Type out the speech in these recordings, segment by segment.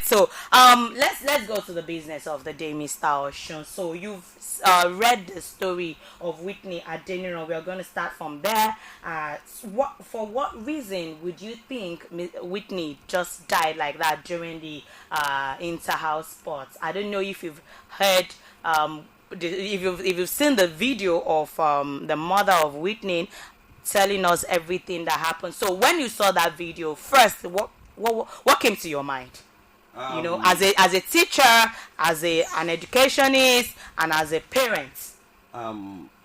So let's go to the business of the day, Mr. Oshun. So you've read the story of Whitney Adeniran. We are going to start from there. For what reason would you think Whitney just died like that during the inter-house sports? I don't know if you've heard if you've seen the video of the mother of Whitney telling us everything that happened. So when you saw that video, first, what came to your mind? As a teacher, as an educationist, and as a parent.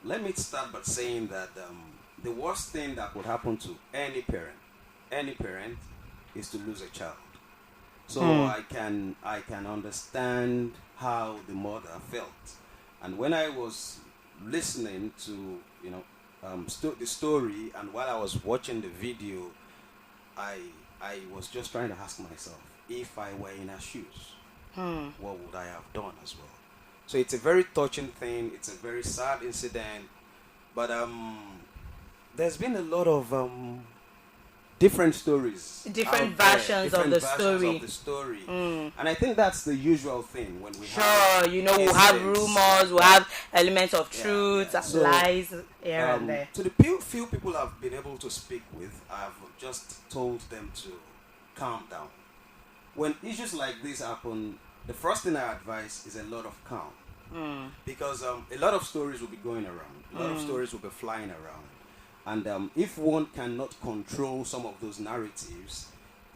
Let me start by saying that the worst thing that could happen to any parent, is to lose a child. So I can understand how the mother felt, and when I was listening to the story, and while I was watching the video, I was just trying to ask myself, if I were in her shoes, what would I have done as well? So it's a very touching thing. It's a very sad incident, but there's been a lot of different stories, different versions of the story. And I think that's the usual thing when we we'll have rumors, we'll have elements of truth, lies here and there. To the few people I've been able to speak with, I've just told them to calm down. When issues like this happen, the first thing I advise is a lot of calm, because a lot of stories will be going around, a lot of stories will be flying around. And if one cannot control some of those narratives,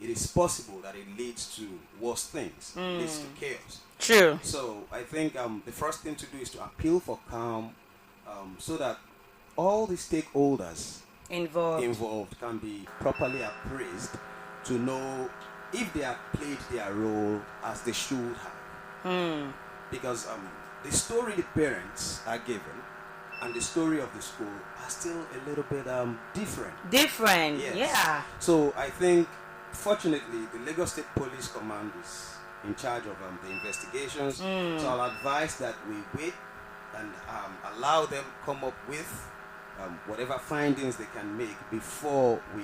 it is possible that it leads to worse things, leads to chaos. True. So I think the first thing to do is to appeal for calm, so that all the stakeholders involved can be properly appraised to know if they have played their role as they should have. Because the story the parents are given and the story of the school are still a little bit different. Yes. Yeah. So I think, fortunately, the Lagos State Police Command is in charge of the investigations. So I'll advise that we wait and allow them come up with whatever findings they can make before we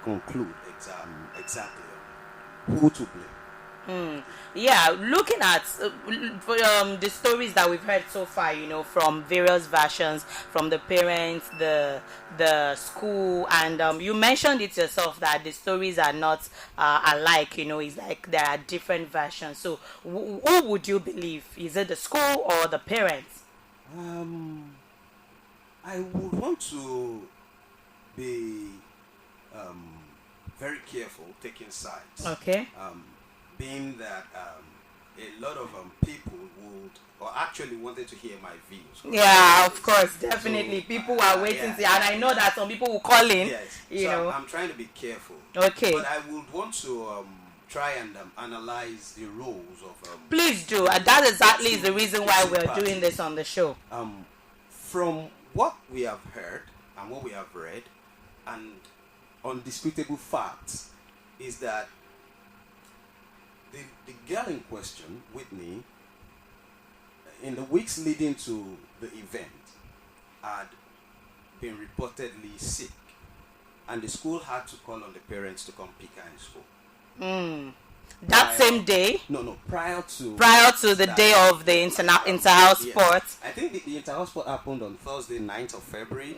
conclude exactly who to blame. Yeah, looking at the stories that we've heard so far, from various versions, from the parents, the school, and you mentioned it yourself that the stories are not alike. It's like there are different versions. So who would you believe? Is it the school or the parents? I would want to be very careful taking sides. Okay. Being that a lot of people would, or actually wanted to hear my views. Yeah, of course, definitely. So, people are waiting to, and I know that some people will call in. Yes. I'm trying to be careful. Okay. But I would want to try and analyze the roles of. Please do. That exactly is the reason why we're doing this on the show. From what we have heard and what we have read, and undisputable facts, is that the girl in question, Whitney, in the weeks leading to the event, had been reportedly sick, and the school had to call on the parents to come pick her in school. Same day? No, prior to the day of the inter-house sports. I think the inter-house sport happened on Thursday, 9th of February.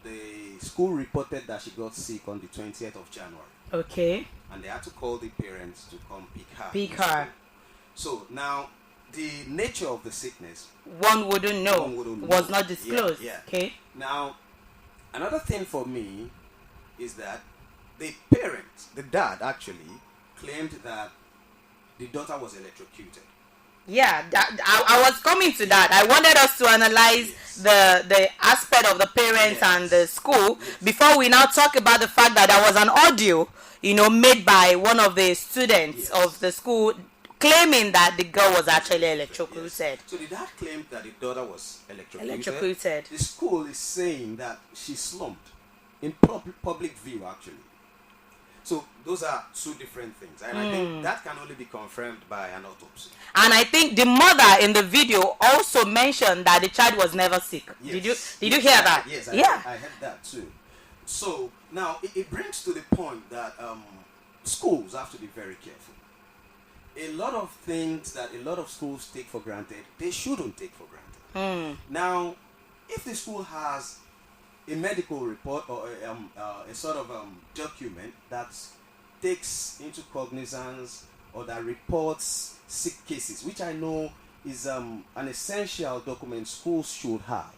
The school reported that she got sick on the 20th of January. Okay. And they had to call the parents to come pick her. So now, the nature of the sickness, one wouldn't know. Was not disclosed. Yeah. Okay. Now, another thing for me is that the parents, the dad actually, claimed that the daughter was electrocuted. Yeah, I was coming to that. I wanted us to analyze the aspect of the parents and the school before we now talk about the fact that there was an audio, made by one of the students of the school claiming that the girl was actually electrocuted. So the dad claimed that the daughter was electrocuted. The school is saying that she slumped in public view, actually. So those are two different things, and I think that can only be confirmed by an autopsy. And I think the mother in the video also mentioned that the child was never sick. Yes. Did you hear that? Yes, I heard that too. So now it brings to the point that schools have to be very careful. a lot of things that a lot of schools take for granted, they shouldn't take for granted. Now, if the school has a medical report or a sort of document that takes into cognizance or that reports sick cases, which I know is an essential document schools should have,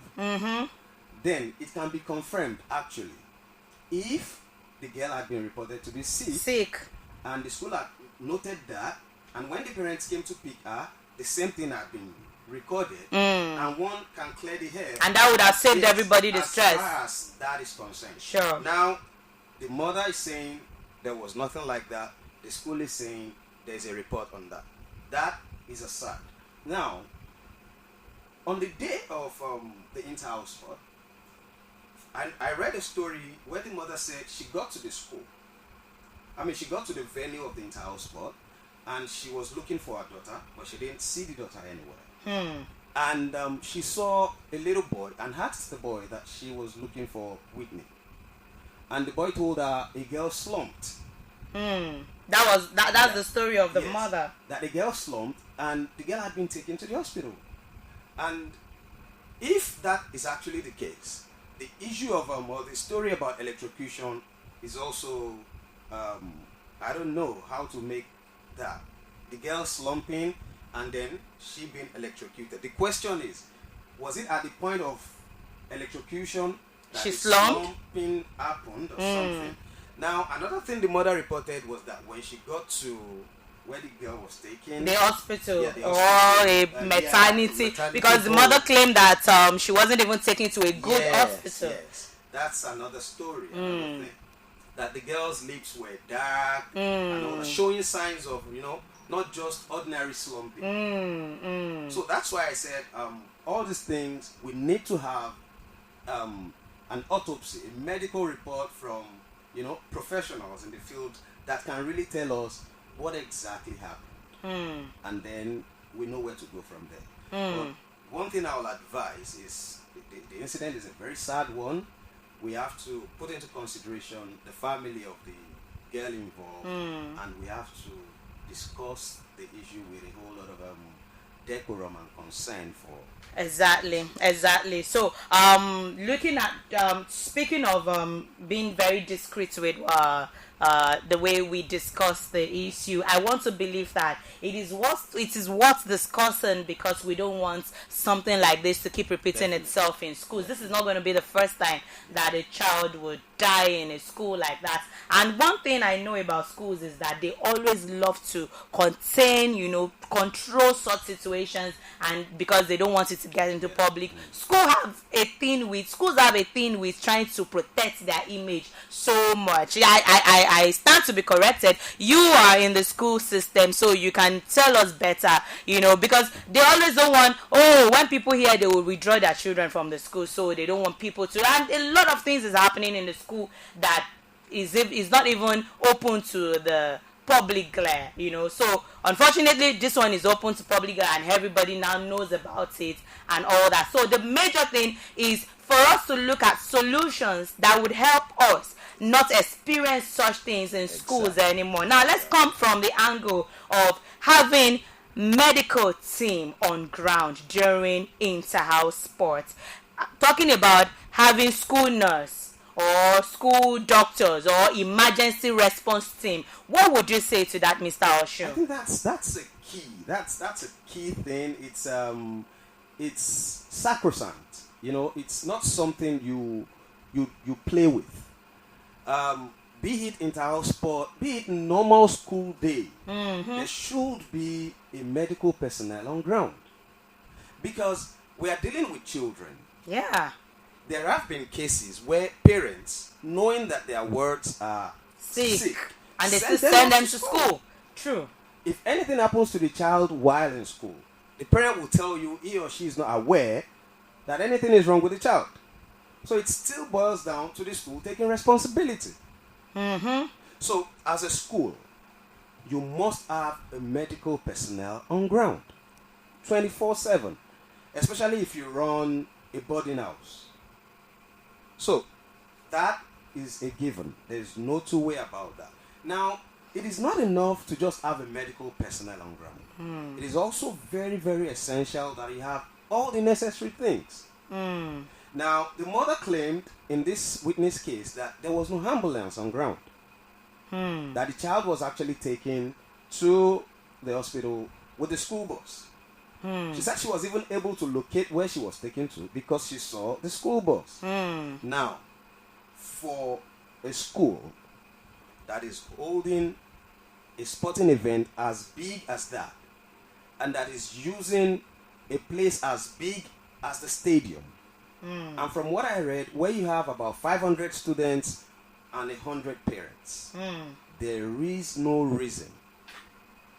then it can be confirmed actually if the girl had been reported to be sick, and the school had noted that, and when the parents came to pick her, the same thing had been recorded, and one can clear the hair, and that would have saved everybody the stress. As far as that is concerned. Sure. Now, the mother is saying there was nothing like that. The school is saying there's a report on that. That is aside. Now, on the day of the inter-house sport, I read a story where the mother said she got to the school. She got to the venue of the inter-house sport, and she was looking for her daughter, but she didn't see the daughter anywhere. And she saw a little boy and asked the boy that she was looking for Whitney. And the boy told her a girl slumped. That's the story of the mother. That the girl slumped, and the girl had been taken to the hospital. And if that is actually the case, the issue of or the story about electrocution is also I don't know how to make that. The girl slumping and then she being electrocuted. The question is, was it at the point of electrocution that she the slumped? Slumping happened or something? Now, another thing the mother reported was that when she got to where the girl was taken, the hospital, the or hospital, a maternity, because the mother claimed that she wasn't even taken to a good hospital. Yes, that's another story. Another thing. That the girl's lips were dark and all that, showing signs of, not just ordinary slumping. So that's why I said all these things, we need to have an autopsy, a medical report from professionals in the field that can really tell us what exactly happened, and then we know where to go from there. But one thing I will advise is the incident is a very sad one. We have to put into consideration the family of the girl involved, and we have to discuss the issue with a whole lot of decorum and concern for. Exactly. So, looking at speaking of being very discreet with the way we discuss the issue, I want to believe that it is worth discussing, because we don't want something like this to keep repeating itself in schools. This is not going to be the first time that a child would die in a school like that. And one thing I know about schools is that they always love to control such situations, and because they don't want it to get into public. Schools have a thing with trying to protect their image so much. I stand to be corrected. You are in the school system, so you can tell us better, because they always don't want, when people hear, they will withdraw their children from the school, so they don't want people to. And a lot of things is happening in the school that is not even open to the public glare, so unfortunately this one is open to public glare, and everybody now knows about it and all that. So the major thing is for us to look at solutions that would help us not experience such things in schools anymore. Now let's come from the angle of having medical team on ground during inter-house sports, talking about having school nurse or school doctors or emergency response team. What would you say to that, Mr. Oshun? I think that's a key. That's a key thing. It's sacrosanct. It's not something you play with. Be it inter-house sport, be it normal school day, there should be a medical personnel on ground, because we are dealing with children. Yeah. There have been cases where parents, knowing that their words are sick and they still send them to school. True. If anything happens to the child while in school, the parent will tell you he or she is not aware that anything is wrong with the child. So it still boils down to the school taking responsibility. So as a school, you must have a medical personnel on ground 24/7, especially if you run a boarding house. So that is a given. There's no two way about that. Now, it is not enough to just have a medical personnel on ground. It is also very, very essential that you have all the necessary things. Now, the mother claimed in this witness case that there was no ambulance on ground. That the child was actually taken to the hospital with the school bus. She said she was even able to locate where she was taken to because she saw the school bus. Now, for a school that is holding a sporting event as big as that, and that is using a place as big as the stadium, and from what I read, where you have about 500 students and 100 parents, there is no reason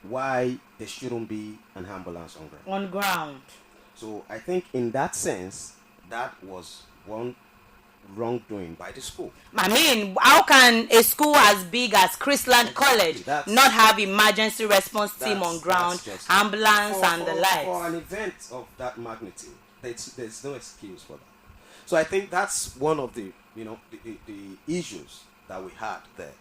why there shouldn't be an ambulance on ground. On ground. So I think in that sense, that was one wrongdoing by the school. I mean, how can a school as big as Christland College not have emergency response team on ground, ambulance and the like? For an event of that magnitude, there's no excuse for that. So I think that's one of the the issues that we had there.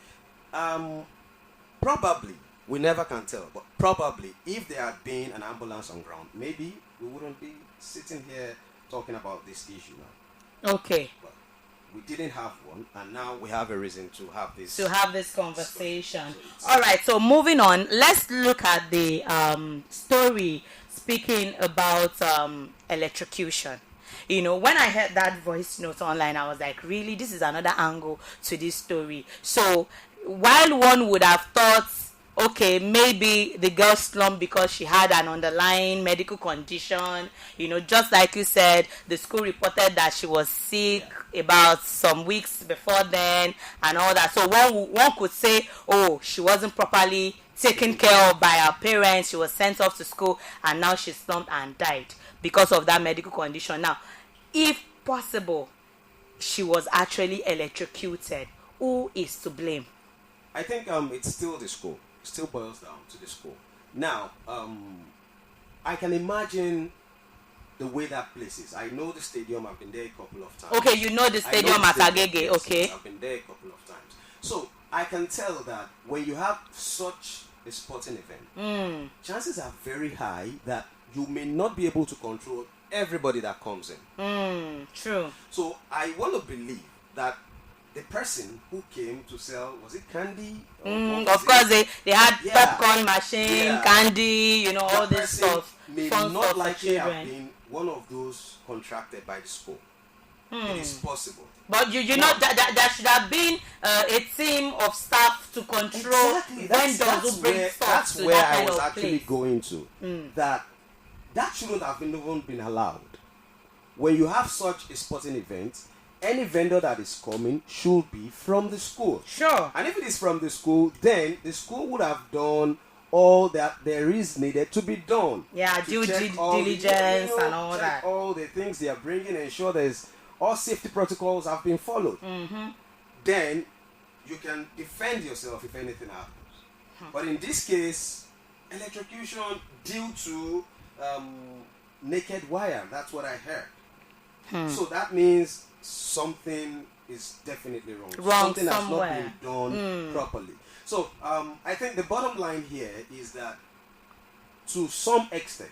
Probably, we never can tell, but probably if there had been an ambulance on ground, maybe we wouldn't be sitting here talking about this issue now. Okay. But we didn't have one, and now we have a reason to have this. Conversation. All right. So moving on, let's look at the story speaking about electrocution. When I heard that voice note online, I was like, really, this is another angle to this story. So while one would have thought, okay, maybe the girl slumped because she had an underlying medical condition, just like you said, the school reported that she was sick about some weeks before then and all that. So one could say, oh, she wasn't properly taken care of by her parents, she was sent off to school, and now she slumped and died because of that medical condition. Now, if possible, she was actually electrocuted. Who is to blame? I think it's still the school. It still boils down to the school. Now, I can imagine the way that place is. I know the stadium. I've been there a couple of times. Okay, you know the stadium at Agege. Yes, okay. Yes, I've been there a couple of times. So I can tell that when you have such a sporting event, chances are very high that you may not be able to control everybody that comes in. True. So I want to believe that the person who came to sell, was it candy? Of course, they had popcorn machine, candy, all this stuff. May not likely have been one of those contracted by the school. It is possible. But you know that there should have been a team of staff to control vendors who bring stuff that's to where that I kind was of actually place. going to. That shouldn't have even been allowed. When you have such a sporting event, any vendor that is coming should be from the school. Sure. And if it is from the school, then the school would have done all that there is needed to be done. Yeah, due diligence and all that. All the things they are bringing, ensure there's all safety protocols have been followed. Then you can defend yourself if anything happens. But in this case, electrocution due to naked wire. That's what I heard. So that means something is definitely wrong. Something somewhere. has not been done properly. So I think the bottom line here is that to some extent,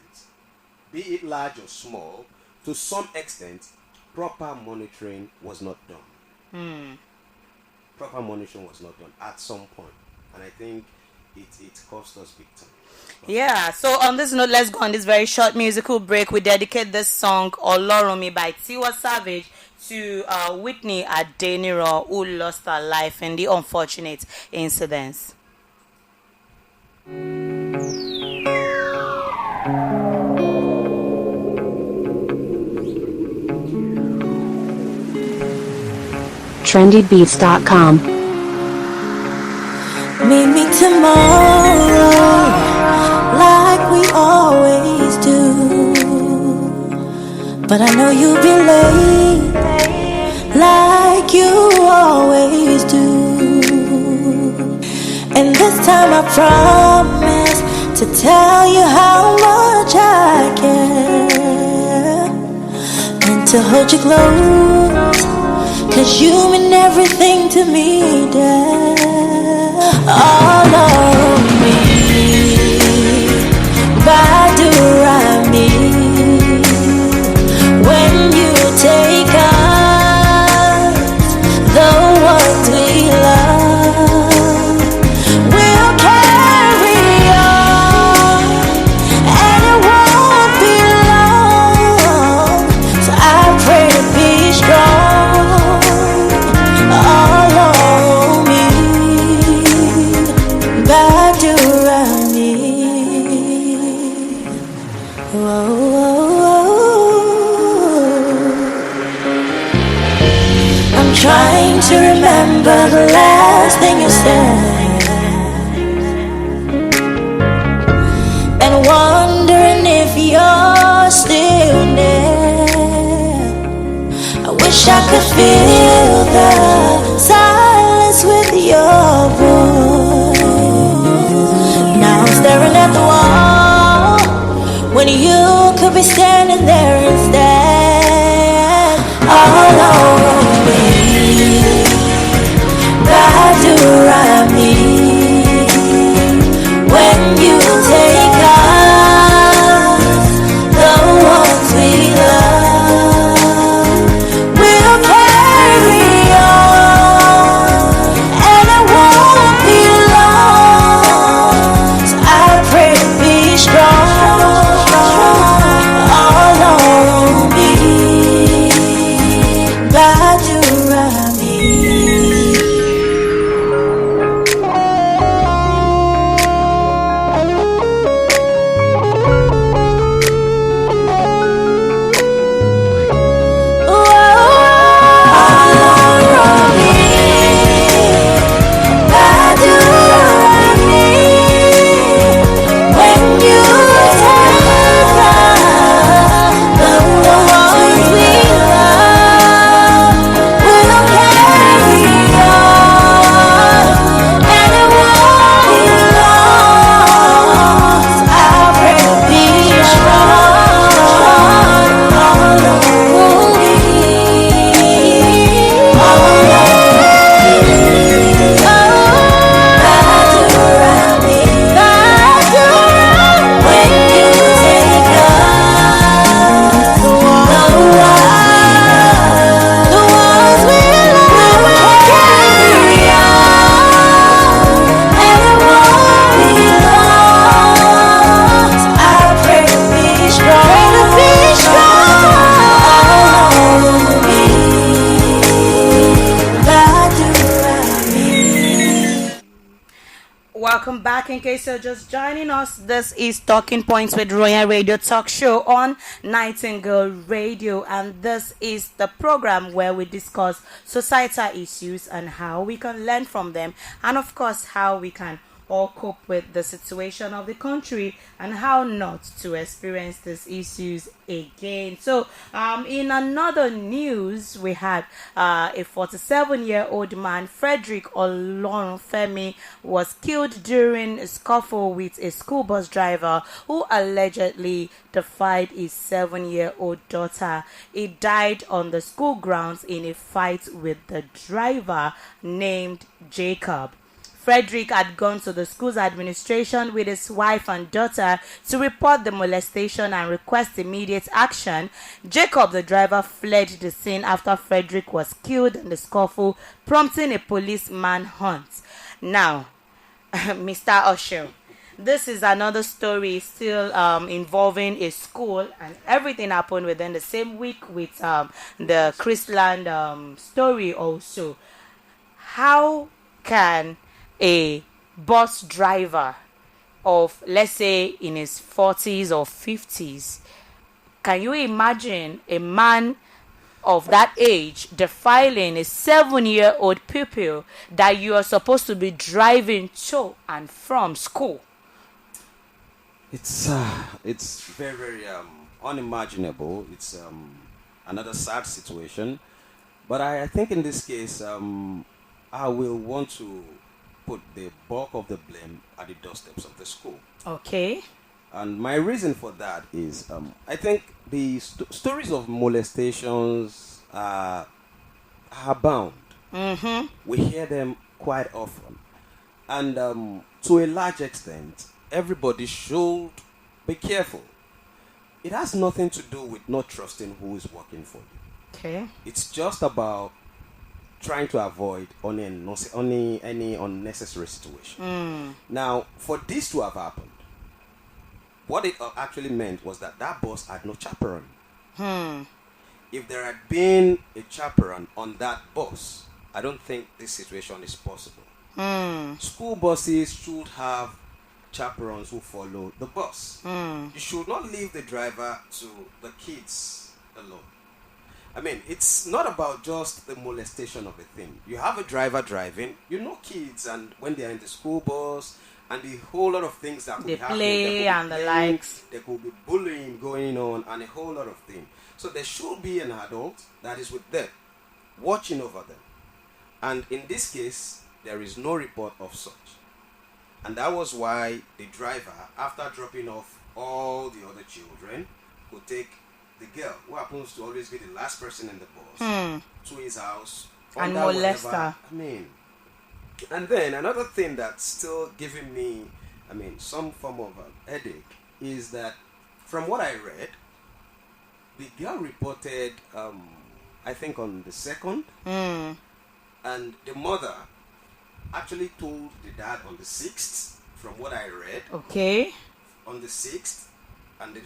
be it large or small, to some extent, proper monitoring was not done. Proper monitoring was not done at some point. And I think it cost us big time. Yeah, so on this note, let's go on this very short musical break. We dedicate this song, Olorunmi by Tiwa Savage, to Whitney Adeniro, who lost her life in the unfortunate incidents. trendybeats.com. Meet me tomorrow, like we always do. But I know you'll be late, like you always do. And this time I promise to tell you how much I care, and to hold you close, 'cause you mean everything to me, Dad. all on me. Badurami, when you take us, the ones we love, we'll carry on, and it won't be long. So I pray to be strong, all on me. Badurami. I'm trying to remember the last thing you said, and wondering if you're still there. I wish I could feel the silence with your voice. Now I'm staring at the wall when you could be standing there instead, all over me. Badurami, when you take us, the ones we love, we'll carry on, and it won't be long. So I pray to be strong, all on me. Badurami. Welcome back. In case you're just joining us, this is Talking Points with Ronye Radio Talk Show on Nightingale Radio, and this is the program where we discuss societal issues and how we can learn from them, and of course how we can all cope with the situation of the country and how not to experience these issues again. So in another news, we had a 47-year-old man, Frederick Olorunfemi, was killed during a scuffle with a school bus driver who allegedly defied his 7-year-old daughter. He died on the school grounds in a fight with the driver named Jacob. Frederick had gone to the school's administration with his wife and daughter to report the molestation and request immediate action. Jacob, the driver, fled the scene after Frederick was killed in the scuffle, prompting a police manhunt. Now, Mr. Oshun, this is another story still involving a school, and everything happened within the same week with the Christland story also. How can a bus driver of, let's say, in his 40s or 50s, can you imagine a man of that age defiling a 7-year-old pupil that you are supposed to be driving to and from school? It's very, very unimaginable. It's another sad situation, but I think in this case I will want to put the bulk of the blame at the doorsteps of the school. Okay. And my reason for that is I think the stories of molestations are abound. Mm-hmm. We hear them quite often. And to a large extent, everybody should be careful. It has nothing to do with not trusting who is working for you. Okay. It's just about trying to avoid any unnecessary situation. Now, for this to have happened, what it actually meant was that boss had no chaperone. If there had been a chaperone on that bus, I don't think this situation is possible. School buses should have chaperones who follow the bus. You should not leave the driver to the kids alone. I mean, it's not about just the molestation of a thing. You have a driver driving, kids, and when they're in the school bus, and the whole lot of things that could happen. Play and the likes. There could be bullying going on, and a whole lot of things. So there should be an adult that is with them, watching over them. And in this case, there is no report of such. And that was why the driver, after dropping off all the other children, could take the girl, who happens to always be the last person in the bus, to his house. And molest her. And then another thing that's still giving me, some form of a headache is that from what I read, the girl reported, I think on the 2nd, and the mother actually told the dad on the 6th, from what I read. Okay. On the 6th, and the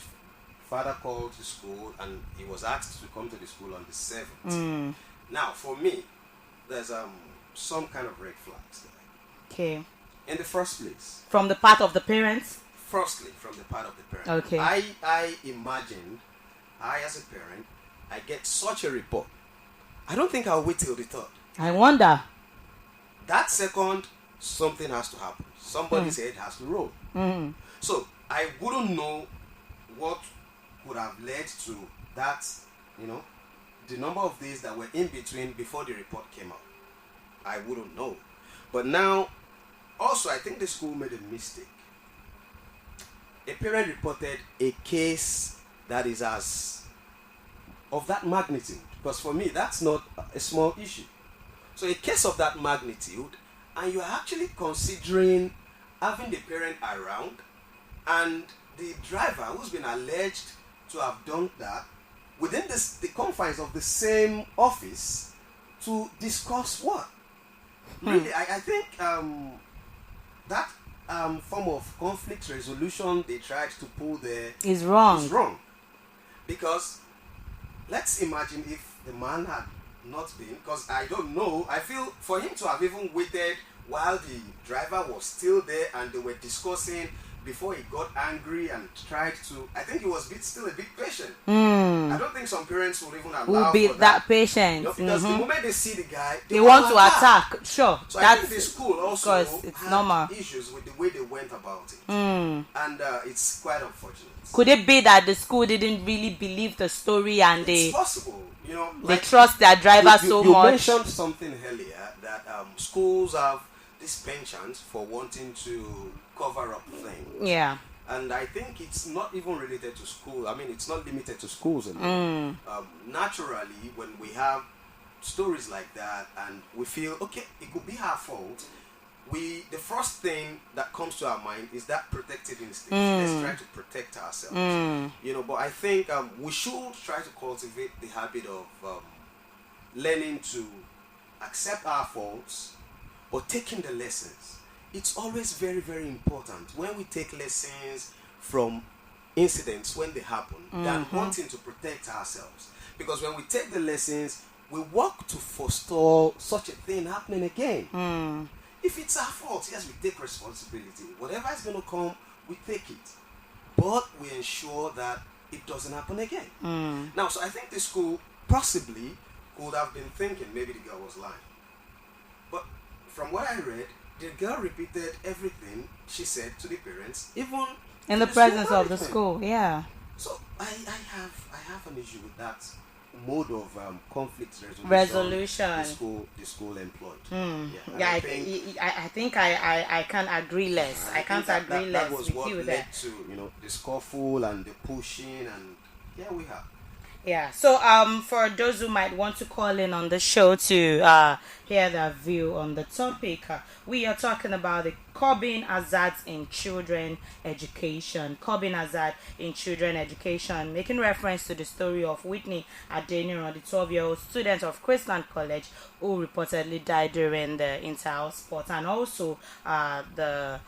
father called to school, and he was asked to come to the school on the 7th. Now, for me, there's some kind of red flags there. Okay. In the first place. From the part of the parents? Firstly, from the part of the parent. Okay. I imagine, as a parent, I get such a report. I don't think I'll wait till the 3rd. I wonder. That 2nd, something has to happen. Somebody's head has to roll. So, I wouldn't know what would have led to that, the number of days that were in between before the report came out. I wouldn't know. But now, also, I think the school made a mistake. A parent reported a case that is of that magnitude. Because for me, that's not a small issue. So a case of that magnitude, and you are actually considering having the parent around, and the driver who's been alleged to have done that within the confines of the same office to discuss what? Really, I think that form of conflict resolution they tried to pull there is wrong. Because let's imagine if the man had not been, because I don't know, I feel for him to have even waited while the driver was still there and they were discussing before he got angry and tried to, I think he was still a bit patient. I don't think some parents would even allow will be for that patient. Because the moment they see the guy, they want to attack. Sure. So I think the school also it's had normal. issues with the way they went about it. And it's quite unfortunate. Could it be that the school didn't really believe the story and it's possible, they trust their driver so you much? You mentioned something earlier that schools have this penchant for wanting to cover up things. Yeah. And I think it's not even related to school. It's not limited to schools anymore. Naturally, when we have stories like that and we feel, okay, it could be our fault, the first thing that comes to our mind is that protective instinct. Let's try to protect ourselves. But I think we should try to cultivate the habit of learning to accept our faults, but taking the lessons. It's always very, very important when we take lessons from incidents when they happen than wanting to protect ourselves. Because when we take the lessons, we work to forestall such a thing happening again. If it's our fault, yes, we take responsibility. Whatever is going to come, we take it. But we ensure that it doesn't happen again. Now, so I think the school possibly could have been thinking maybe the girl was lying. But from what I read, the girl repeated everything she said to the parents, even in the presence of the school. Yeah. So I have an issue with that mode of conflict resolution. The school employed. I think I can't agree less. I can't agree less that was with what you led there. to the scuffle and the pushing, and here we have. Yeah. So for those who might want to call in on the show to hear their view on the topic, we are talking about the curbing hazards in children education. Curbing hazard in children education, making reference to the story of Whitney Adeniran, the 12-year-old student of Christland College who reportedly died during the inter-house sport, and also the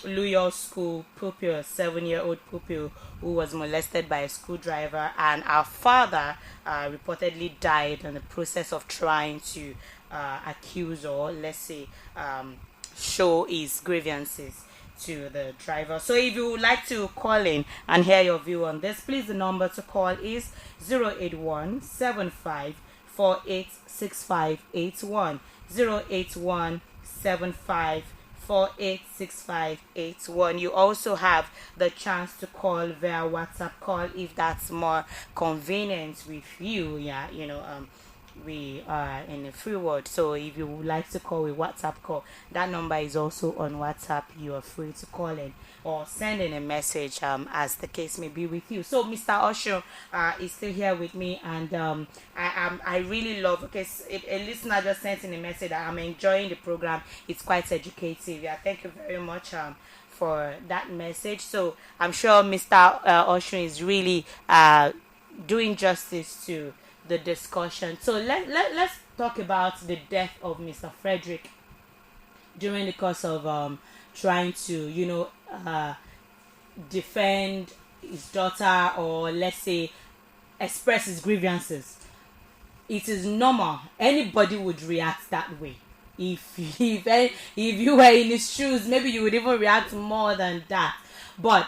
Loyal School pupil, 7-year-old pupil who was molested by a school driver, and our father reportedly died in the process of trying to accuse, or let's say show his grievances to the driver. So if you would like to call in and hear your view on this, please, the number to call is 081 75 486581, 081 75 486581. You also have the chance to call via WhatsApp call if that's more convenient with you. Yeah, we are in a free world, so if you would like to call with WhatsApp call, that number is also on WhatsApp. You are free to call in or send in a message, as the case may be with you. So Mr. Oshun is still here with me, and I really love, because a listener just sent in a message that I'm enjoying the program. It's quite educative. Yeah, thank you very much for that message. So I'm sure Mr. Oshun is really doing justice to the discussion. So let's talk about the death of Mr. Frederick during the course of trying to defend his daughter, or let's say express his grievances. It is normal. Anybody would react that way. If you were in his shoes, maybe you would even react more than that. But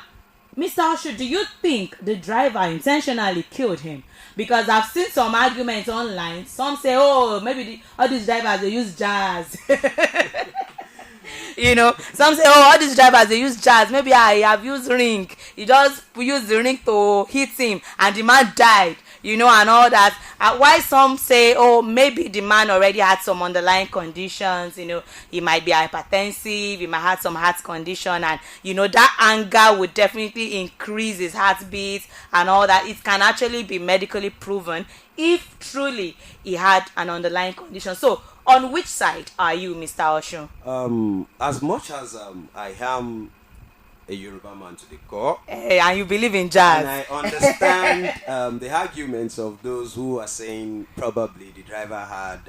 Mr. Oshun, do you think the driver intentionally killed him? Because I've seen some arguments online. Some say, oh, maybe all these drivers, they use jazz. Some say, oh, all these drivers, they use jazz. Maybe I have used ring. He just used the ring to hit him, and the man died, and all that. Why some say, oh, maybe the man already had some underlying conditions. He might be hypertensive, he might have some heart condition, and that anger would definitely increase his heartbeat and all that. It can actually be medically proven if truly he had an underlying condition. So on which side are you, Mr. Oshun? As much as I am a Yoruba man to the core, and you believe in jazz, and I understand the arguments of those who are saying probably the driver had,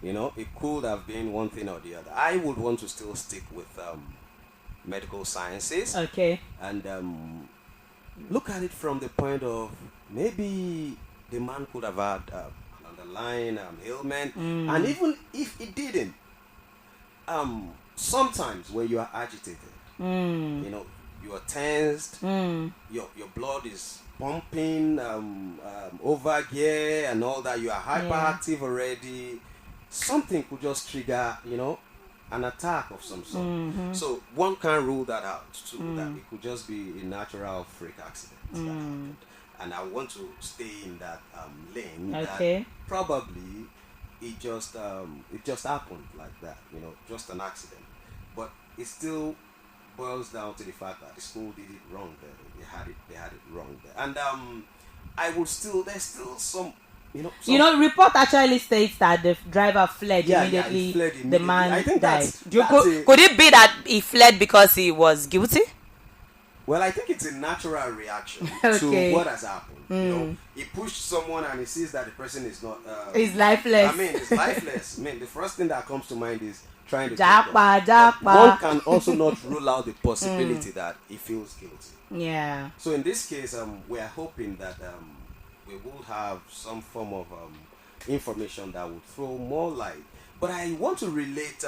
it could have been one thing or the other. I would want to still stick with medical sciences. Okay. And look at it from the point of maybe the man could have had an underlying ailment, and even if it didn't, sometimes when you are agitated, you are tensed, your blood is pumping over gear and all that, you are hyperactive already, something could just trigger an attack of some sort. So one can't rule that out too, that it could just be a natural freak accident that happened. And I want to stay in that lane. Okay. That probably it just happened like that, just an accident. But it still boils down to the fact that the school did it wrong there. They had it wrong there. And there's still some. Report actually states that the driver fled immediately. He fled immediately. The man I think died. Could it be that he fled because he was guilty? Well, I think it's a natural reaction Okay. to what has happened. He pushed someone and he sees that the person is not. He's lifeless. It's lifeless. The first thing that comes to mind is trying to. Japa. One can also not rule out the possibility that he feels guilty. Yeah. So in this case, we are hoping that we will have some form of information that would throw more light. But I want to relate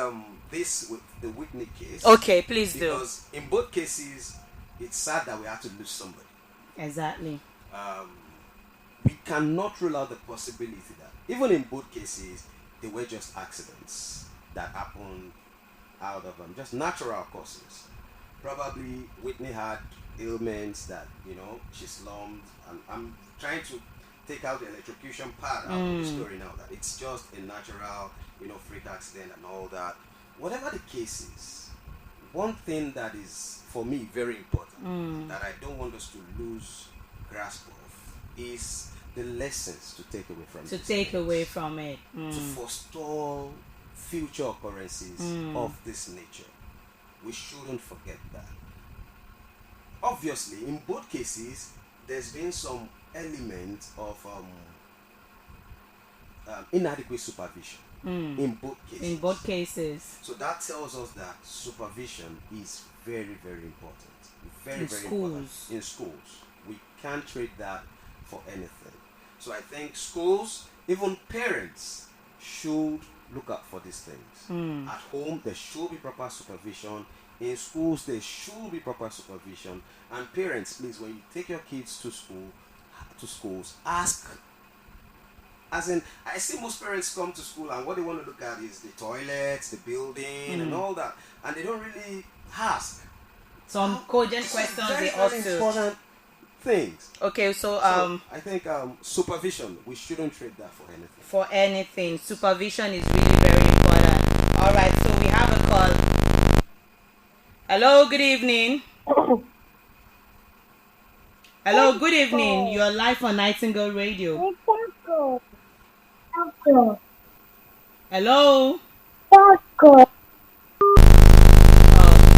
this with the Whitney case. Okay, please do. Because in both cases, it's sad that we have to lose somebody. Exactly. We cannot rule out the possibility that even in both cases, they were just accidents that happened out of just natural causes. Probably Whitney had ailments that, she slumped. And I'm trying to take out the electrocution part out of the story now, that it's just a natural, freak accident and all that. Whatever the case is, one thing that is, for me, very important, that I don't want us to lose grasp of, is the lessons to take away from To these take things, away from it. to forestall future occurrences of this nature. We shouldn't forget that. Obviously, in both cases, there's been some element of inadequate supervision in both cases. In both cases. So that tells us that supervision is very, very important. Very, In very schools. important. In schools. We can't trade that for anything. So I think schools, even parents, should look out for these things. At home, there should be proper supervision. In schools, there should be proper supervision. And parents, please, when you take your kids to schools, ask. As in, I see most parents come to school and what they want to look at is the toilets, the building, and all that. And they don't really ask. Some cogent questions they very also. important things. Okay, so I think supervision, we shouldn't trade that for anything. for anything, supervision is really very important. All right, so we have a call. Hello, good evening. Hello, good evening. You're live on Nightingale Radio. Hello.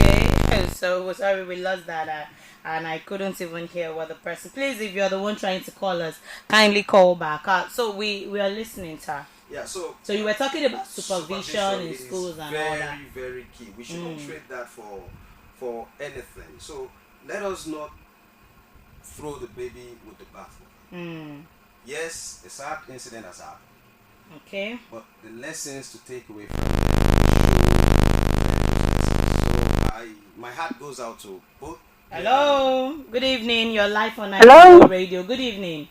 Okay, so sorry we lost that, and I couldn't even hear what the person. Please, if you're the one trying to call us, kindly call back. So we are listening, sir. Yeah, so you were talking about supervision in schools and all that. Very, very key. We shouldn't trade that for anything. So let us not throw the baby with the bathwater. Yes, a sad incident has happened. Okay. But the lessons to take away from it, so my heart goes out to both. Hello. Good evening. You're live on Nightingale Radio. Good evening.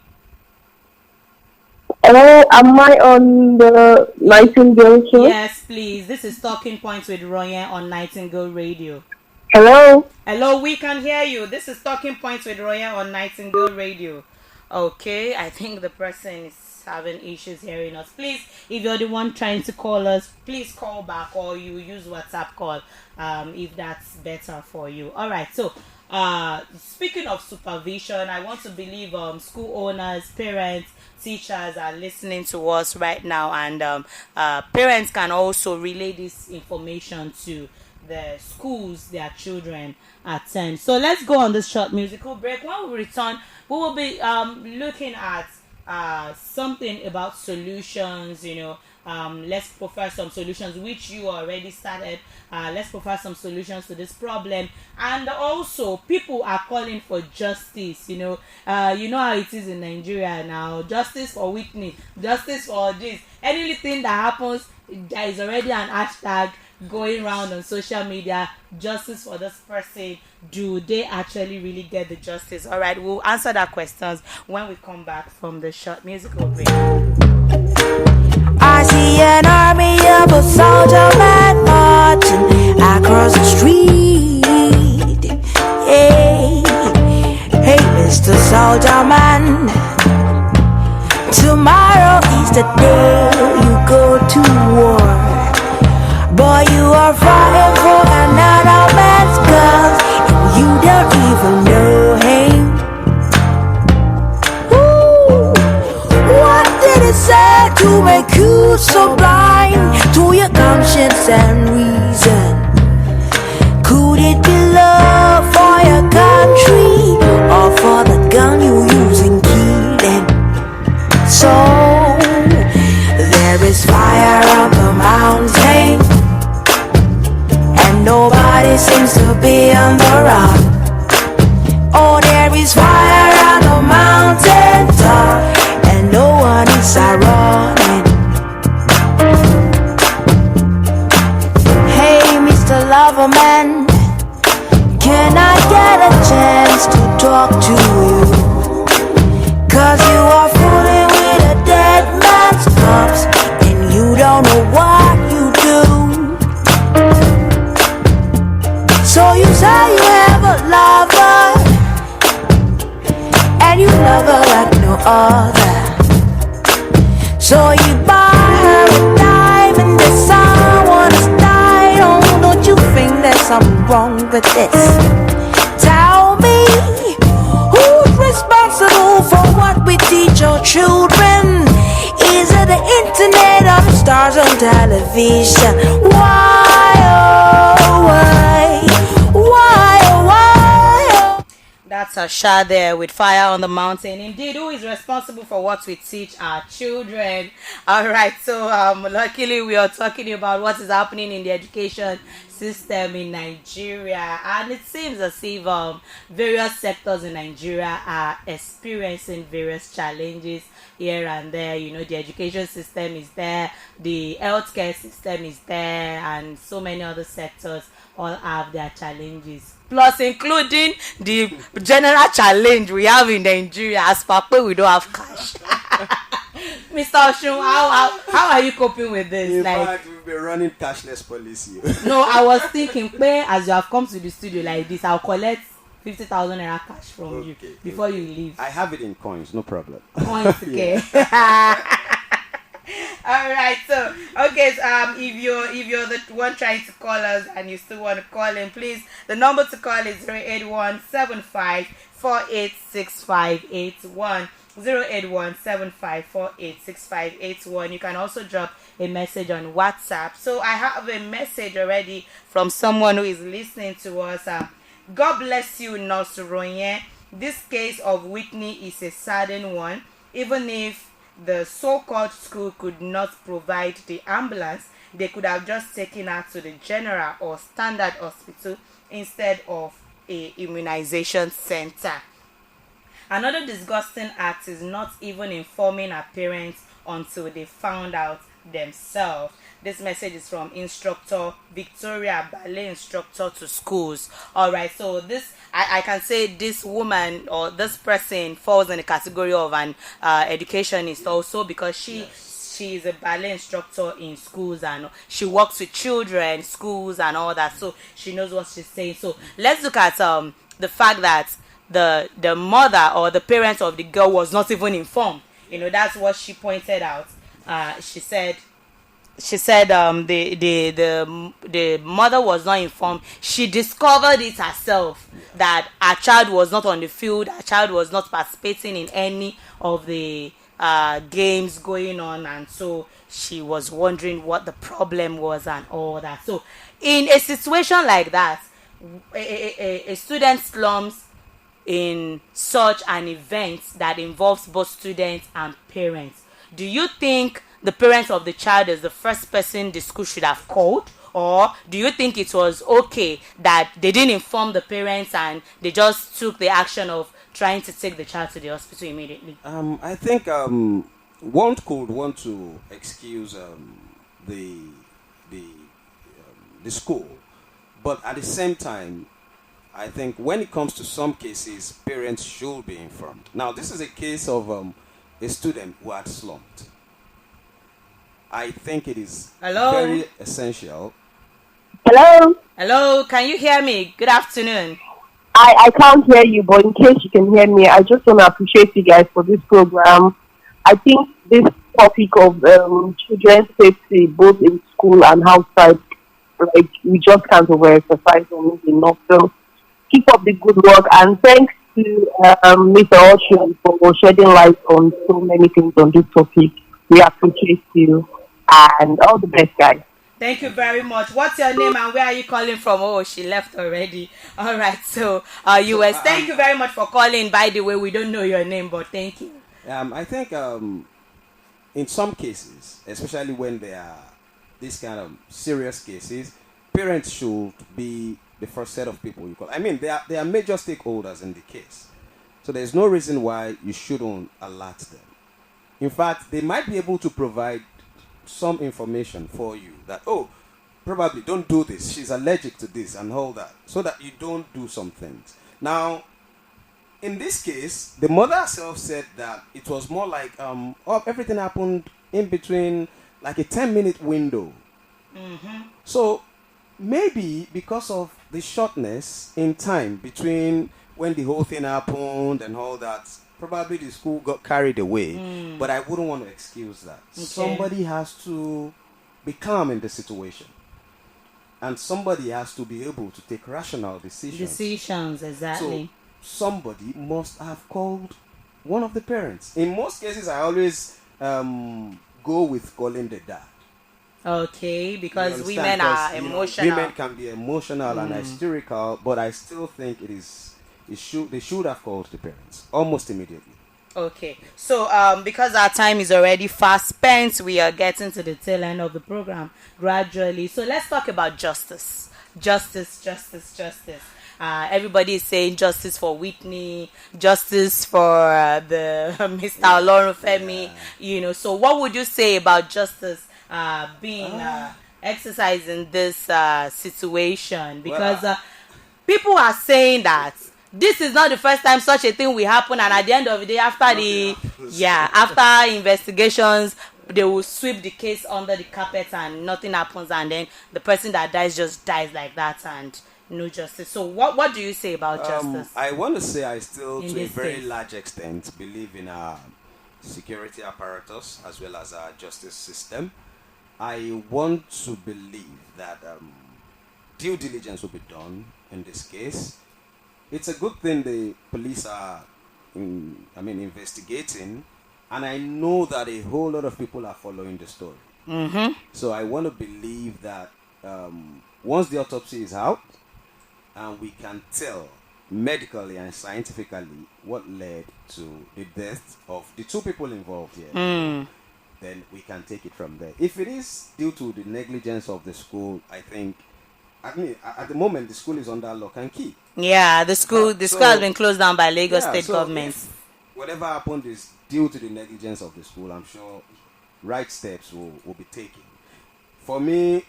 Hello, am I on the Nightingale show? Yes, please. This is Talking Points with Ronye on Nightingale Radio. Hello? Hello, we can hear you. This is Talking Points with Ronye on Nightingale Radio. Okay, I think the person is having issues hearing us. Please, if you're the one trying to call us, please call back or you use WhatsApp call if that's better for you. All right, so speaking of supervision, I want to believe school owners, parents, teachers are listening to us right now, and parents can also relay this information to the schools their children attend. So let's go on this short musical break. When we return, we will be looking at something about solutions. Let's provide some solutions, which you already started. Let's provide some solutions to this problem. And also, people are calling for justice. You know how it is in Nigeria now. Justice for Whitney, justice for this. Anything that happens, there is already an hashtag going around on social media. Justice for this person. Do they actually really get the justice? All right, we'll answer that questions when we come back from the short musical break. I see an army of a soldier man marching across the street. Hey, hey, Mr. Soldier Man. Tomorrow is the day you go to war. Boy, you are fighting for another man's guns, and you don't even know him. Ooh, what did it say to make you so blind to your conscience and reason? Could it be love for your country or for the gun you use in killing? So there is fire on the mountain, and nobody seems to be on the run. Oh, there is fire on the mountain top, and no one is running. Hey, Mr. Loverman, can I get a chance to talk to you? 'Cause you are fooling with a dead man's corpse, and you don't know what you do. So you say you have a lover, and you love her like no other. So you buy her a diamond that someone has died on. Don't you think there's something wrong with this? Tell me, who's responsible for what we television. Why, oh, why? Why, oh, why? Oh. That's Asha there with Fire on the Mountain. Indeed, who is responsible for what we teach our children? All right, so luckily we are talking about what is happening in the education system in Nigeria, and it seems as if various sectors in Nigeria are experiencing various challenges here and there. You know, the education system is there, the healthcare system is there, and so many other sectors all have their challenges, plus including the general challenge we have in Nigeria. As Papa, we don't have cash. Mr. Oshun, how are you coping with this? In like, fact, we've been running cashless policy. no, I was thinking, as you have come to the studio like this, I'll collect 50,000 naira cash from you before you leave. I have it in coins, no problem. Coins, okay. All right, so okay, so, if you're the one trying to call us and you still want to call in, please, the number to call is 08175486581. 08175486581. You can also drop a message on WhatsApp. So I have a message already from someone who is listening to us. God bless you, Nurse Ronye. This case of Whitney is a saddening one. Even if the so-called school could not provide the ambulance, they could have just taken her to the general or standard hospital instead of a immunization center. Another disgusting act is not even informing her parents until they found out themselves. This message is from instructor Victoria, ballet instructor to schools. All right, so this I can say this woman or this person falls in the category of an educationist also, because she is a ballet instructor in schools and she works with children, schools and all that, so she knows what she's saying. So let's look at the fact that the mother or the parents of the girl was not even informed. You know, that's what she pointed out. She said the mother was not informed. She discovered it herself that her child was not on the field, her child was not participating in any of the games going on, and so she was wondering what the problem was and all that. So in a situation like that, a student slumps in such an event that involves both students and parents. Do you think the parents of the child is the first person the school should have called, or do you think it was okay that they didn't inform the parents and they just took the action of trying to take the child to the hospital immediately? I think one could want to excuse the school, but at the same time, I think when it comes to some cases, parents should be informed. Now, this is a case of a student who had slumped. I think it is very essential. Hello, can you hear me? Good afternoon. I can't hear you, but in case you can hear me, I just want to appreciate you guys for this program. I think this topic of children's safety, both in school and outside, like, we just can't overemphasize on it enough. So keep up the good work, and thanks to Mr. Oshun for shedding light on so many things on this topic. We appreciate you, and all the best, guys. Thank you very much. What's your name and where are you calling from? Oh, she left already. All right, so US. Thank you very much for calling. By the way, we don't know your name, but thank you. I think in some cases, especially when there are these kind of serious cases, parents should be the first set of people you call. I mean, they are major stakeholders in the case, so there's no reason why you shouldn't alert them. In fact, they might be able to provide some information for you that, oh, probably don't do this, she's allergic to this and all that, so that you don't do some things. Now, in this case, the mother herself said that it was more like everything happened in between, like a 10-minute window. Mm-hmm. So maybe because of the shortness in time between when the whole thing happened and all that, probably the school got carried away. But I wouldn't want to excuse that. Okay. Somebody has to be calm in the situation, and somebody has to be able to take rational decisions. Exactly. So somebody must have called one of the parents. In most cases, I always go with calling the dad. Okay, You because understand? women are 'Cause, you know, emotional. women can be emotional and hysterical, but I still think they should have called the parents almost immediately. Okay, so because our time is already fast spent, we are getting to the tail end of the program gradually. So let's talk about justice. Justice. Everybody is saying justice for Whitney, justice for the Mr. Olorunfemi. You know, so what would you say about justice being exercised in this situation? Because people are saying that this is not the first time such a thing will happen, and at the end of the day, after investigations, they will sweep the case under the carpet and nothing happens, and then the person that dies just dies like that and no justice. So what do you say about justice? I want to say I still, In to a this very case. large extent, believe in our security apparatus as well as our justice system. I want to believe that due diligence will be done in this case. It's a good thing the police are, investigating, and I know that a whole lot of people are following the story. Mm-hmm. So I want to believe that once the autopsy is out, and we can tell medically and scientifically what led to the death of the two people involved here, then we can take it from there. If it is due to the negligence of the school, I think, at the moment, the school is under lock and key. Yeah, the school has been closed down by Lagos State so government. if whatever happened is due to the negligence of the school, I'm sure right steps will be taken. For me,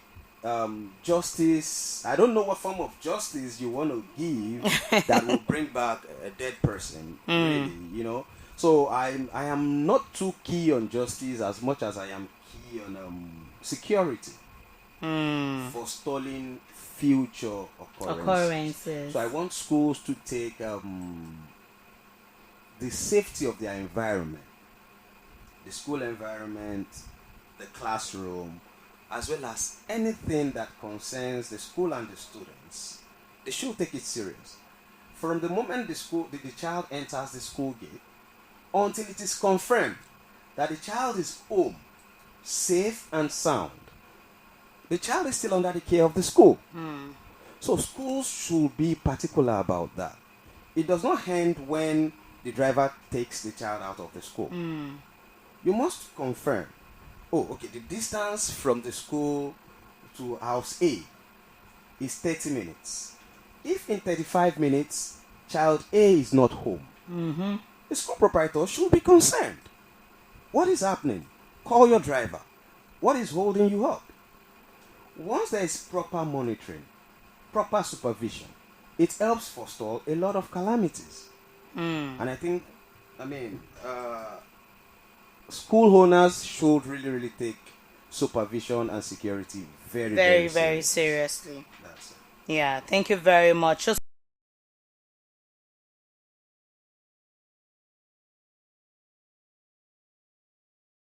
justice, I don't know what form of justice you want to give that will bring back a dead person, really, you know. So I am not too key on justice as much as I am key on security, forestalling future occurrences. So I want schools to take the safety of their environment, the school environment, the classroom, as well as anything that concerns the school and the students. They should take it serious. From the moment the child enters the school gate, until it is confirmed that the child is home, safe and sound, the child is still under the care of the school. So schools should be particular about that. It does not end when the driver takes the child out of the school. You must confirm, the distance from the school to house A is 30 minutes. If in 35 minutes, child A is not home, the school proprietor should be concerned. What is happening? Call your driver. What is holding you up? Once there is proper monitoring, proper supervision, it helps forestall a lot of calamities. And I think, school owners should really take supervision and security very, Very seriously. That's it. Yeah, thank you very much.